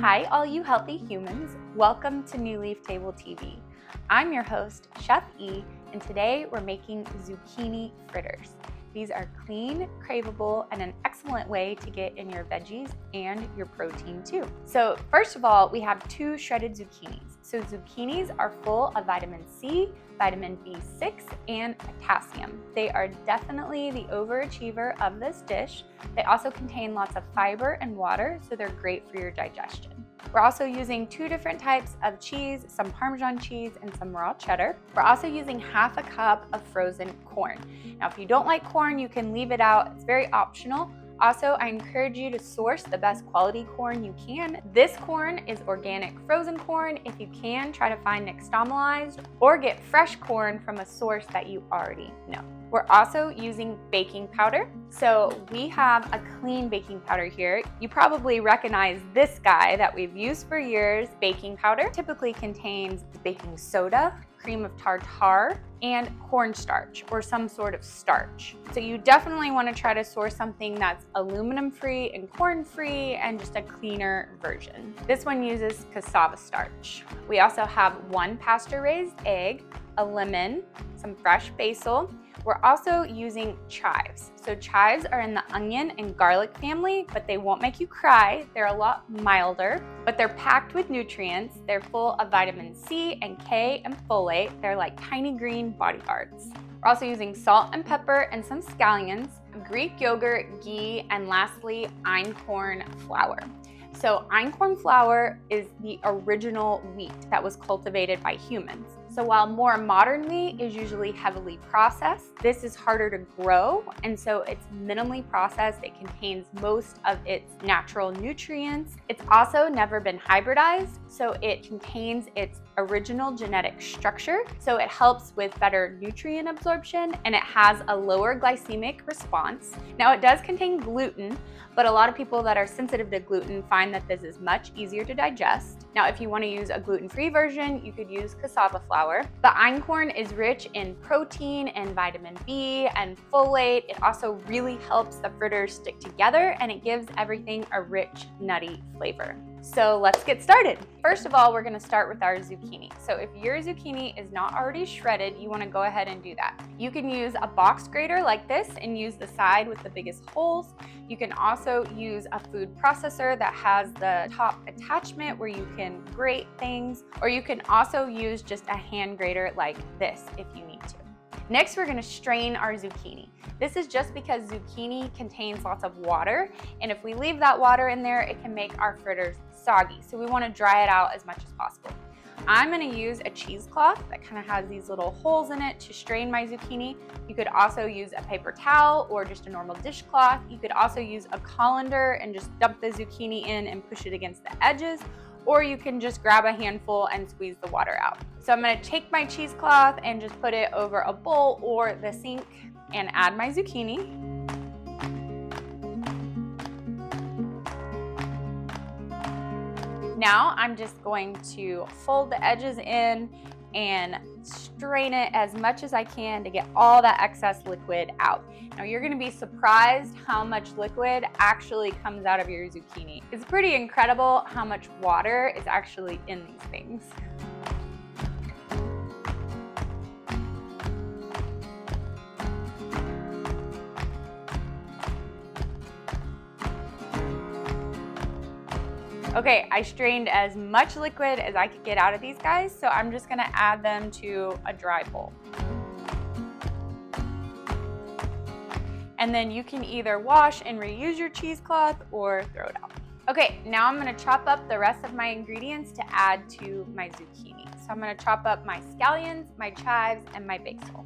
Hi, all you healthy humans. Welcome to New Leaf Table TV. I'm your host, Chef E, and today we're making zucchini fritters. These are clean, craveable, and an excellent way to get in your veggies and your protein too. So first of all, we have 2 shredded zucchinis. So zucchinis are full of vitamin C, vitamin B6, and potassium. They are definitely the overachiever of this dish. They also contain lots of fiber and water, so they're great for your digestion. We're also using 2 different types of cheese, some Parmesan cheese and some raw cheddar. We're also using half a cup of frozen corn. Now, if you don't like corn, you can leave it out. It's very optional. Also, I encourage you to source the best quality corn you can. This corn is organic frozen corn. If you can, try to find nixtamalized or get fresh corn from a source that you already know. We're also using baking powder. So we have a clean baking powder here. You probably recognize this guy that we've used for years. Baking powder typically contains baking soda, cream of tartar, and cornstarch or some sort of starch. So you definitely want to try to source something that's aluminum-free and corn-free and just a cleaner version. This one uses cassava starch. We also have 1 pasture-raised egg, a lemon, some fresh basil. We're also using chives. So chives are in the onion and garlic family, but they won't make you cry. They're a lot milder, but they're packed with nutrients. They're full of vitamin C and K and folate. They're like tiny green bodyguards. We're also using salt and pepper and some scallions, Greek yogurt, ghee, and lastly, einkorn flour. So einkorn flour is the original wheat that was cultivated by humans. So while more modern wheat is usually heavily processed, this is harder to grow, and so it's minimally processed. It contains most of its natural nutrients. It's also never been hybridized, so it contains its original genetic structure, so it helps with better nutrient absorption, and it has a lower glycemic response. Now, it does contain gluten, but a lot of people that are sensitive to gluten find that this is much easier to digest. Now, if you want to use a gluten-free version, you could use cassava flour. The einkorn is rich in protein and vitamin B and folate. It also really helps the fritters stick together, and it gives everything a rich, nutty flavor. So let's get started. First of all, we're going to start with our zucchini. So if your zucchini is not already shredded, you want to go ahead and do that. You can use a box grater like this and use the side with the biggest holes. You can also use a food processor that has the top attachment where you can grate things, or you can also use just a hand grater like this if you need to. Next, we're going to strain our zucchini. This is just because zucchini contains lots of water, and if we leave that water in there, it can make our fritters soggy. So we want to dry it out as much as possible. I'm going to use a cheesecloth that kind of has these little holes in it to strain my zucchini. You could also use a paper towel or just a normal dishcloth. You could also use a colander and just dump the zucchini in and push it against the edges, or you can just grab a handful and squeeze the water out. So I'm going to take my cheesecloth and just put it over a bowl or the sink and add my zucchini. Now I'm just going to fold the edges in and strain it as much as I can to get all that excess liquid out. Now you're going to be surprised how much liquid actually comes out of your zucchini. It's pretty incredible how much water is actually in these things. Okay, I strained as much liquid as I could get out of these guys, so I'm just gonna add them to a dry bowl. And then you can either wash and reuse your cheesecloth or throw it out. Okay, now I'm gonna chop up the rest of my ingredients to add to my zucchini. So I'm gonna chop up my scallions, my chives, and my basil.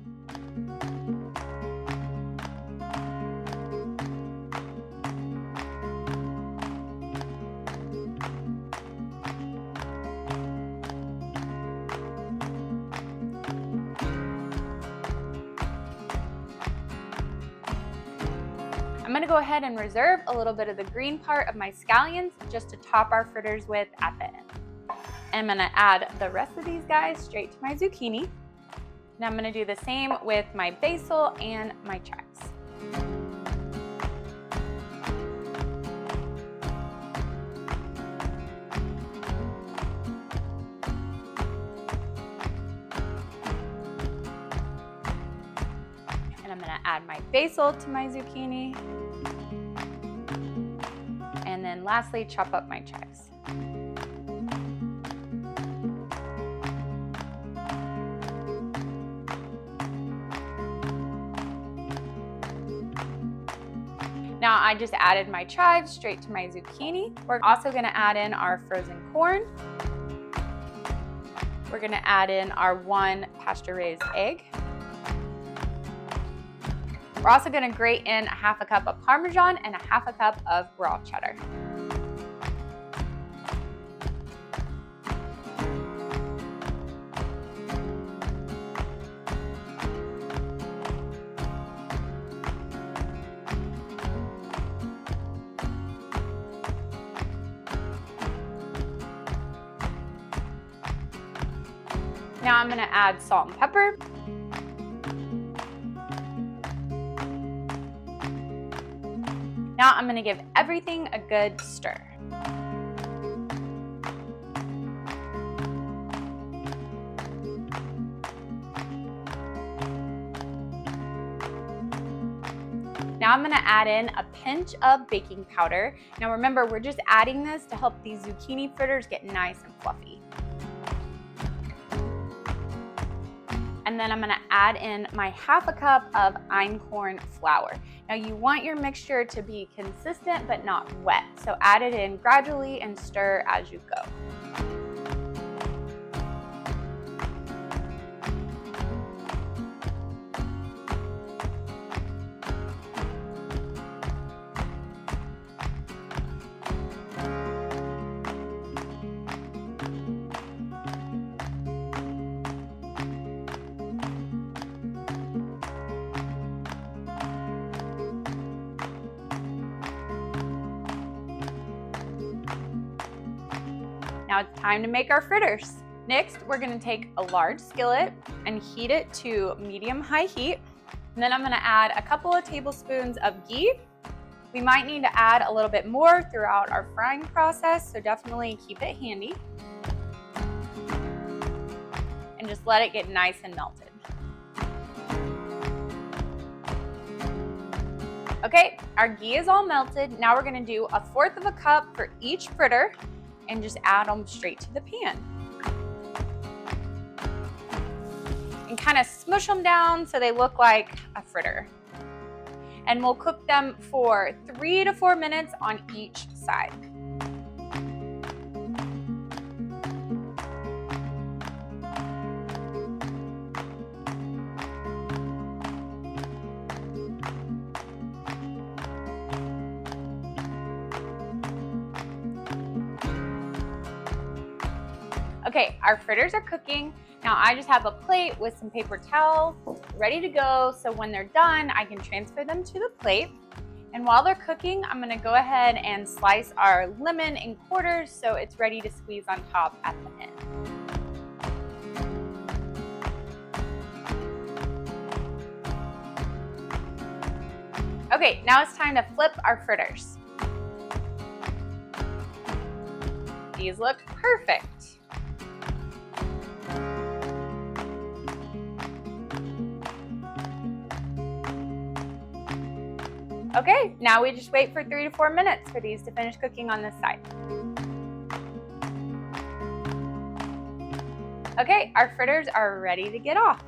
I'm gonna go ahead and reserve a little bit of the green part of my scallions just to top our fritters with at the end. I'm gonna add the rest of these guys straight to my zucchini. Now I'm gonna do the same with my basil and my chives. add my basil to my zucchini. And then lastly, chop up my chives. Now I just added my chives straight to my zucchini. We're also gonna add in our frozen corn. We're gonna add in our 1 pasture-raised egg. We're also gonna grate in 1/2 cup of Parmesan and 1/2 cup of raw cheddar. Now I'm gonna add salt and pepper. Now I'm gonna give everything a good stir. Now I'm gonna add in a pinch of baking powder. Now remember, we're just adding this to help these zucchini fritters get nice and fluffy. And then I'm gonna add in my 1/2 cup of Einkorn flour. Now you want your mixture to be consistent but not wet, so add it in gradually and stir as you go. Now it's time to make our fritters. Next, we're gonna take a large skillet and heat it to medium-high heat. And then I'm gonna add a couple of tablespoons of ghee. We might need to add a little bit more throughout our frying process, so definitely keep it handy. And just let it get nice and melted. Okay, our ghee is all melted. Now we're gonna do 1/4 cup for each fritter and just add them straight to the pan. And kind of smush them down so they look like a fritter. And we'll cook them for 3 to 4 minutes on each side. Okay, our fritters are cooking. Now I just have a plate with some paper towel ready to go, so when they're done, I can transfer them to the plate. And while they're cooking, I'm gonna go ahead and slice our lemon in quarters so it's ready to squeeze on top at the end. Okay, now it's time to flip our fritters. These look perfect. Okay, now we just wait for 3 to 4 minutes for these to finish cooking on this side. Okay, our fritters are ready to get off.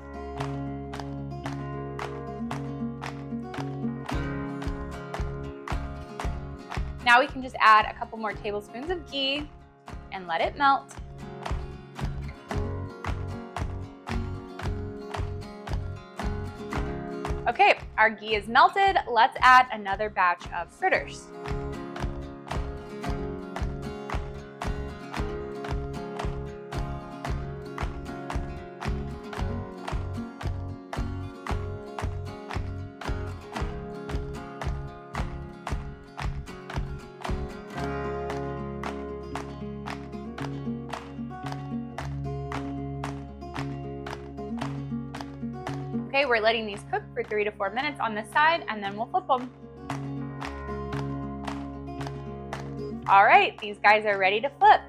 Now we can just add a couple more tablespoons of ghee and let it melt. Okay, our ghee is melted. Let's add another batch of fritters. Okay, we're letting these cook for 3 to 4 minutes on this side, and then we'll flip them. All right, these guys are ready to flip.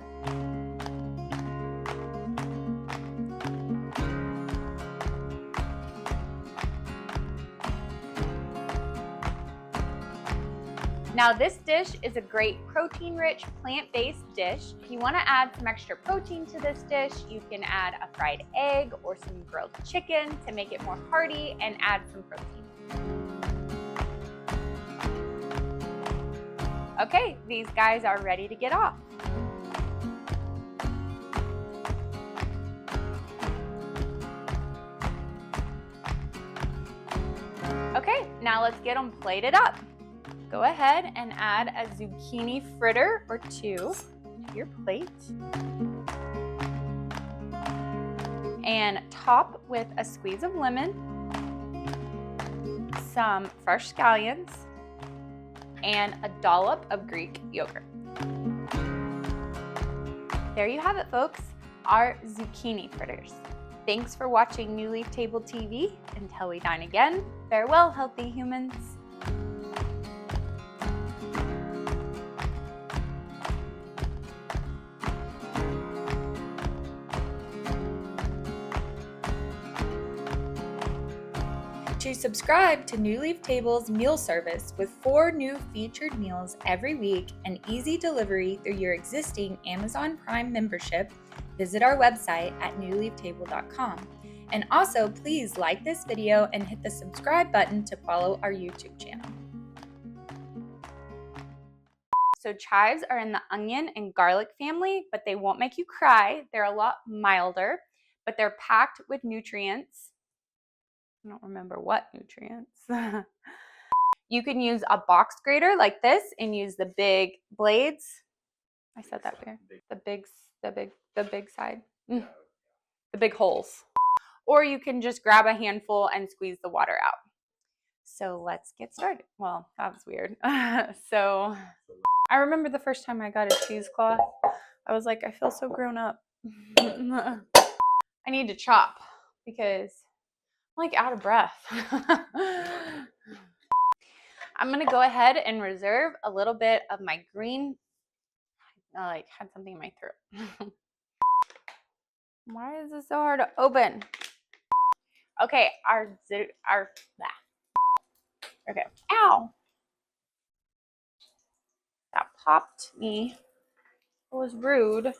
Now this dish is a great protein-rich, plant-based dish. If you want to add some extra protein to this dish, you can add a fried egg or some grilled chicken to make it more hearty and add some protein. Okay, these guys are ready to get off. Okay, now let's get them plated up. Go ahead and add a zucchini fritter or two to your plate. And top with a squeeze of lemon, some fresh scallions, and a dollop of Greek yogurt. There you have it, folks, our zucchini fritters. Thanks for watching New Leaf Table TV. Until we dine again, farewell, healthy humans. To subscribe to New Leaf Table's meal service with 4 new featured meals every week and easy delivery through your existing Amazon Prime membership, visit our website at newleaftable.com. And also, please like this video and hit the subscribe button to follow our YouTube channel. So chives are in the onion and garlic family, but they won't make you cry. They're a lot milder, but they're packed with nutrients. I don't remember what nutrients. You can use a box grater like this and use the big blades. I said that weird. The big side. The big holes. Or you can just grab a handful and squeeze the water out. So let's get started. Well, that was weird. So I remember the first time I got a cheesecloth, I was like, I feel so grown up. I need to chop because I'm like out of breath. I'm gonna go ahead and reserve a little bit of my green. I had something in my throat. Why is this so hard to open? Okay, okay, ow. That popped me. It was rude.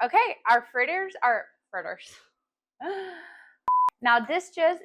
Okay, our fritters are fritters. Now this just,